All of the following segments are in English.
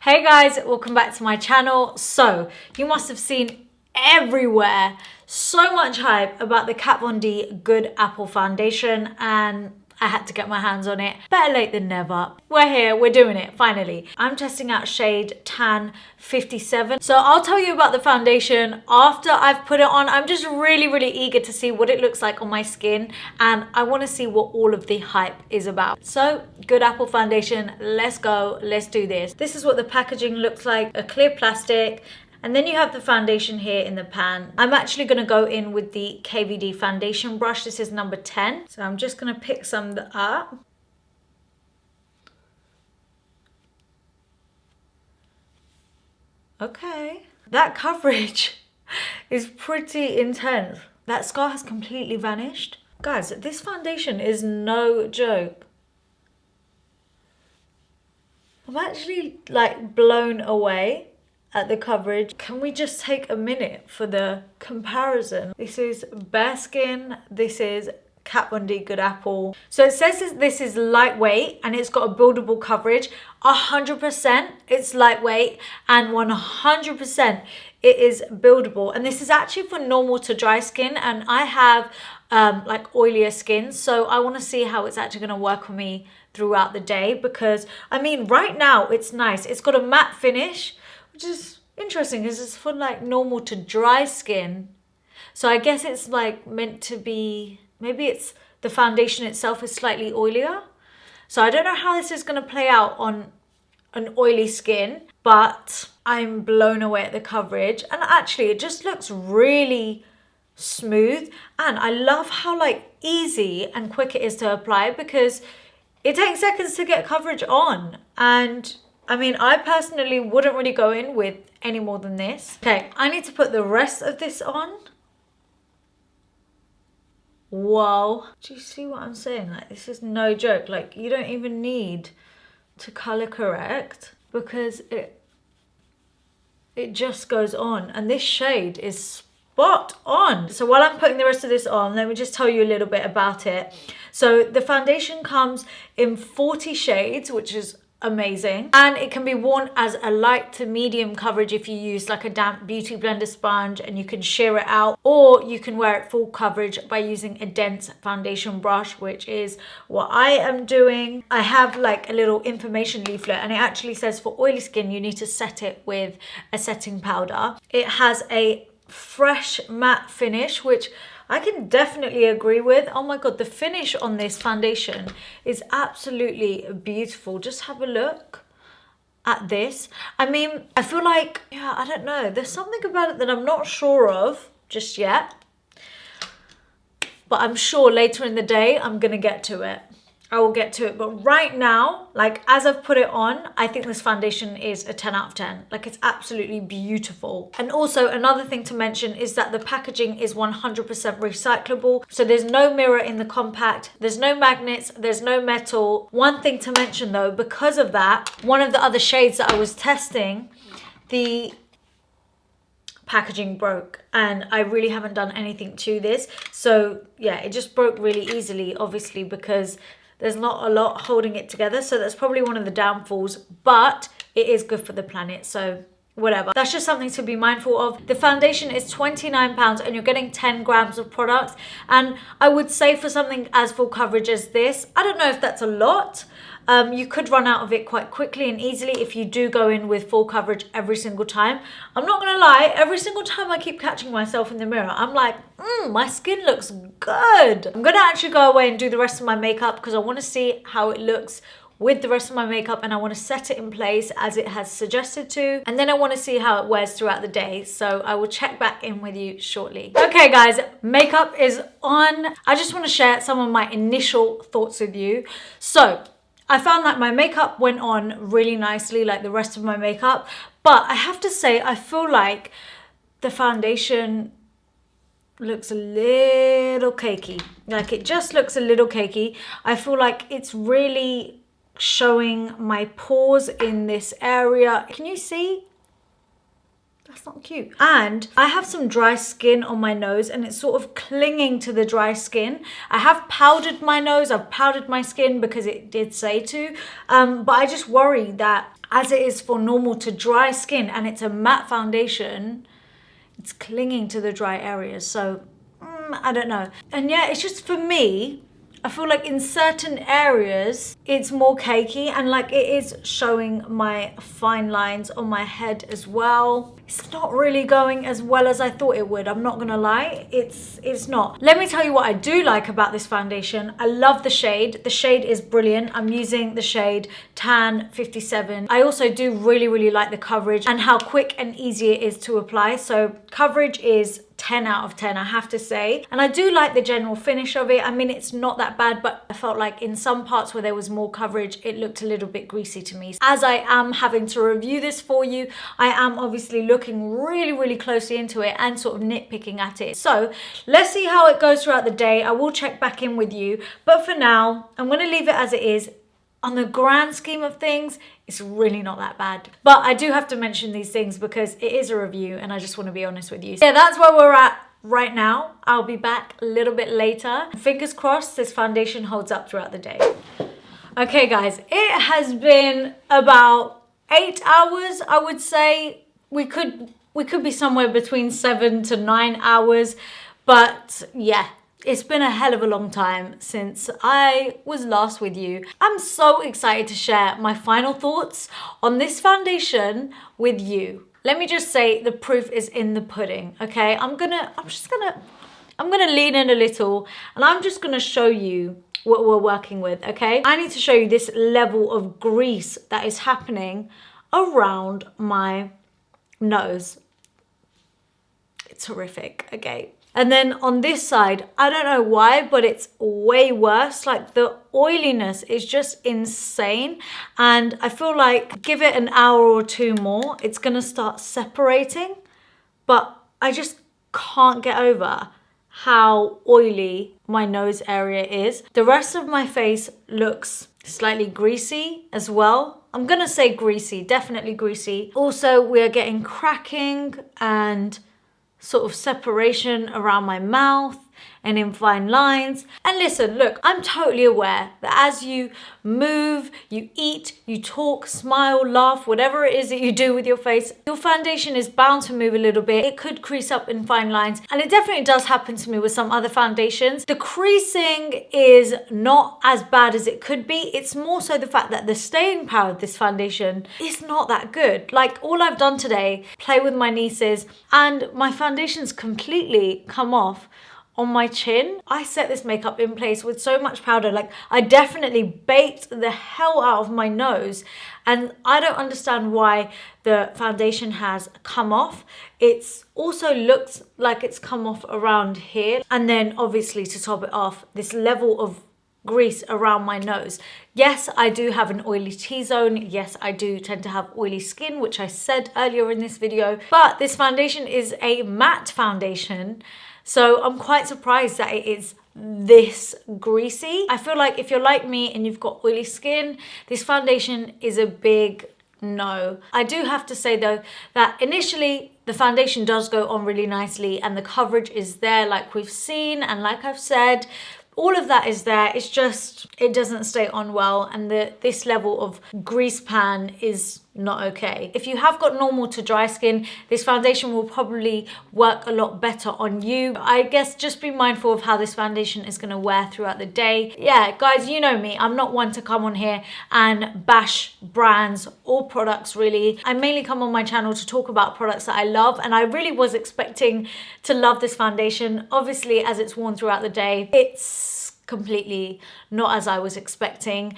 Hey guys, welcome back to my channel. So you must have seen everywhere so much hype about the Kat Von D Good Apple foundation, and I had to get my hands on it. Better late than never. We're here, we're doing it, finally. I'm testing out shade Tan 57. So I'll tell you about the foundation after I've put it on. I'm just really eager to see what it looks like on my skin, and I want to see what all of the hype is about. So Good Apple foundation, let's go, let's do this. This is what the packaging looks like, a clear plastic. And then you have the foundation here in the pan. I'm actually gonna go in with the KVD foundation brush. This is number 10. So I'm just gonna pick some up. Okay. That coverage is pretty intense. That scar has completely vanished. Guys, this foundation is no joke. I'm actually like blown away at the coverage. Can we just take a minute for the comparison? This is bare skin, this is Kat Von D Good Apple. So it says this is lightweight and it's got a buildable coverage. 100% it's lightweight and 100% it is buildable. And this is actually for normal to dry skin, and I have like oilier skin, so I want to see how it's actually going to work on me throughout the day, because I mean right now it's nice. It's got a matte finish, which is interesting because it's for like normal to dry skin. So I guess it's like meant to be, maybe it's the foundation itself is slightly oilier. So I don't know how this is going to play out on an oily skin, but I'm blown away at the coverage. And actually it just looks really smooth, and I love how like easy and quick it is to apply, because it takes seconds to get coverage on. And I mean, I personally wouldn't really go in with any more than this. Okay, I need to put the rest of this on. Whoa. Do you see what I'm saying? Like, this is no joke. Like, you don't even need to color correct, because it just goes on. And this shade is spot on. So while I'm putting the rest of this on, let me just tell you a little bit about it. So the foundation comes in 40 shades, which is amazing, and it can be worn as a light to medium coverage if you use like a damp beauty blender sponge, and you can sheer it out, or you can wear it full coverage by using a dense foundation brush, which is what I am doing. I have like a little information leaflet, and it actually says for oily skin you need to set it with a setting powder. It has a fresh matte finish, which I can definitely agree with. Oh my god, the finish on this foundation is absolutely beautiful. Just have a look at this. I mean, I feel like, yeah, I don't know. There's something about it that I'm not sure of just yet. But I'm sure later in the day, I'm going to get to it. I will get to it. But right now, like as I've put it on, I think this foundation is a 10 out of 10. Like, it's absolutely beautiful. And also another thing to mention is that the packaging is 100% recyclable. So there's no mirror in the compact. There's no magnets. There's no metal. One thing to mention though, because of that, one of the other shades that I was testing, the packaging broke, and I really haven't done anything to this. So yeah, it just broke really easily, obviously, because there's not a lot holding it together. So that's probably one of the downfalls, but it is good for the planet. So whatever. That's just something to be mindful of. The foundation is £29 and you're getting 10 grams of product. And I would say for something as full coverage as this, I don't know if that's a lot. You could run out of it quite quickly and easily if you do go in with full coverage every single time. I'm not gonna lie, every single time I keep catching myself in the mirror, I'm like, my skin looks good. I'm gonna actually go away and do the rest of my makeup because I wanna see how it looks with the rest of my makeup, and I want to set it in place as it has suggested to, and then I want to see how it wears throughout the day. So I will check back in with you shortly. Okay guys, makeup is on. I just want to share some of my initial thoughts with you. So I found that my makeup went on really nicely, like the rest of my makeup, but I have to say I feel like the foundation looks a little cakey. Like, it just looks a little cakey. I feel like it's really showing my pores in this area. Can you see? That's not cute. And I have some dry skin on my nose, and it's sort of clinging to the dry skin. I have powdered my nose, I've powdered my skin because it did say to, but I just worry that as it is for normal to dry skin, and it's a matte foundation, it's clinging to the dry areas. So I don't know. And yeah, it's just, for me, I feel like in certain areas it's more cakey, and like it is showing my fine lines on my head as well. It's not really going as well as I thought it would. I'm not gonna lie, it's not. Let me tell you what I do like about this foundation. I love the shade. The shade is brilliant. I'm using the shade Tan 57. I also do really like the coverage and how quick and easy it is to apply. So coverage is 10 out of 10, I have to say. And I do like the general finish of it. I mean, it's not that bad, but I felt like in some parts where there was more coverage, it looked a little bit greasy to me. As I am having to review this for you, I am obviously looking really closely into it and sort of nitpicking at it. So let's see how it goes throughout the day. I will check back in with you, but for now, I'm gonna leave it as it is. On the grand scheme of things, it's really not that bad. But I do have to mention these things because it is a review and I just want to be honest with you. So yeah, that's where we're at right now. I'll be back a little bit later. Fingers crossed this foundation holds up throughout the day. Okay guys, it has been about 8 hours, I would say. We could be somewhere between 7 to 9 hours, but yeah. It's been a hell of a long time since I was last with you. I'm so excited to share my final thoughts on this foundation with you. Let me just say the proof is in the pudding, okay? I'm gonna lean in a little and I'm just gonna show you what we're working with, okay? I need to show you this level of grease that is happening around my nose. It's horrific, okay? And then on this side, I don't know why, but it's way worse. Like the oiliness is just insane. And I feel like give it an hour or two more, it's gonna start separating. But I just can't get over how oily my nose area is. The rest of my face looks slightly greasy as well. I'm gonna say greasy, definitely greasy. Also, we're getting cracking and sort of separation around my mouth and in fine lines. And listen, look, I'm totally aware that as you move, you eat, you talk, smile, laugh, whatever it is that you do with your face, your foundation is bound to move a little bit. It could crease up in fine lines. And it definitely does happen to me with some other foundations. The creasing is not as bad as it could be. It's more so the fact that the staying power of this foundation is not that good. Like all I've done today, play with my nieces, and my foundation's completely come off on my chin. I set this makeup in place with so much powder. Like I definitely baked the hell out of my nose, and I don't understand why the foundation has come off. It's also looks like it's come off around here, and then obviously to top it off, this level of grease around my nose. Yes, I do have an oily T-zone. Yes, I do tend to have oily skin, which I said earlier in this video, but this foundation is a matte foundation. So I'm quite surprised that it is this greasy. I feel like if you're like me and you've got oily skin, this foundation is a big no. I do have to say though that initially the foundation does go on really nicely and the coverage is there like we've seen, and like I've said, all of that is there. It's just, it doesn't stay on well, and this level of grease pan is not okay. If you have got normal to dry skin, this foundation will probably work a lot better on you. I guess just be mindful of how this foundation is going to wear throughout the day. Yeah, guys, you know me. I'm not one to come on here and bash brands or products really. I mainly come on my channel to talk about products that I love, and I really was expecting to love this foundation. Obviously, as it's worn throughout the day, it's completely not as I was expecting,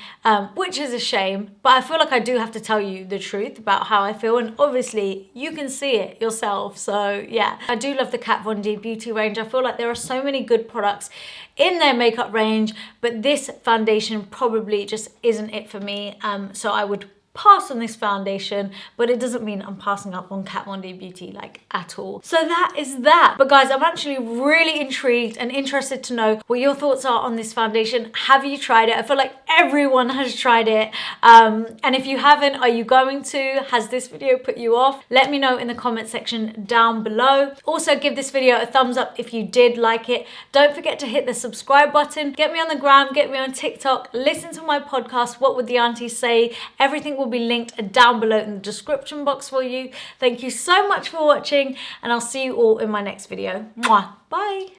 which is a shame, but I feel like I do have to tell you the truth about how I feel, and obviously you can see it yourself. So yeah, I do love the Kat Von D beauty range. I feel like there are so many good products in their makeup range, but this foundation probably just isn't it for me. So I would pass on this foundation, but it doesn't mean I'm passing up on Kat Von D Beauty like at all. So that is that. But guys, I'm actually really intrigued and interested to know what your thoughts are on this foundation. Have you tried it? I feel like everyone has tried it. And if you haven't, are you going to? Has this video put you off? Let me know in the comment section down below. Also, give this video a thumbs up if you did like it. Don't forget to hit the subscribe button. Get me on the gram, get me on TikTok, listen to my podcast, What Would the Aunties Say? Everything will will be linked down below in the description box for you. Thank you so much for watching, and I'll see you all in my next video. Mwah. Bye.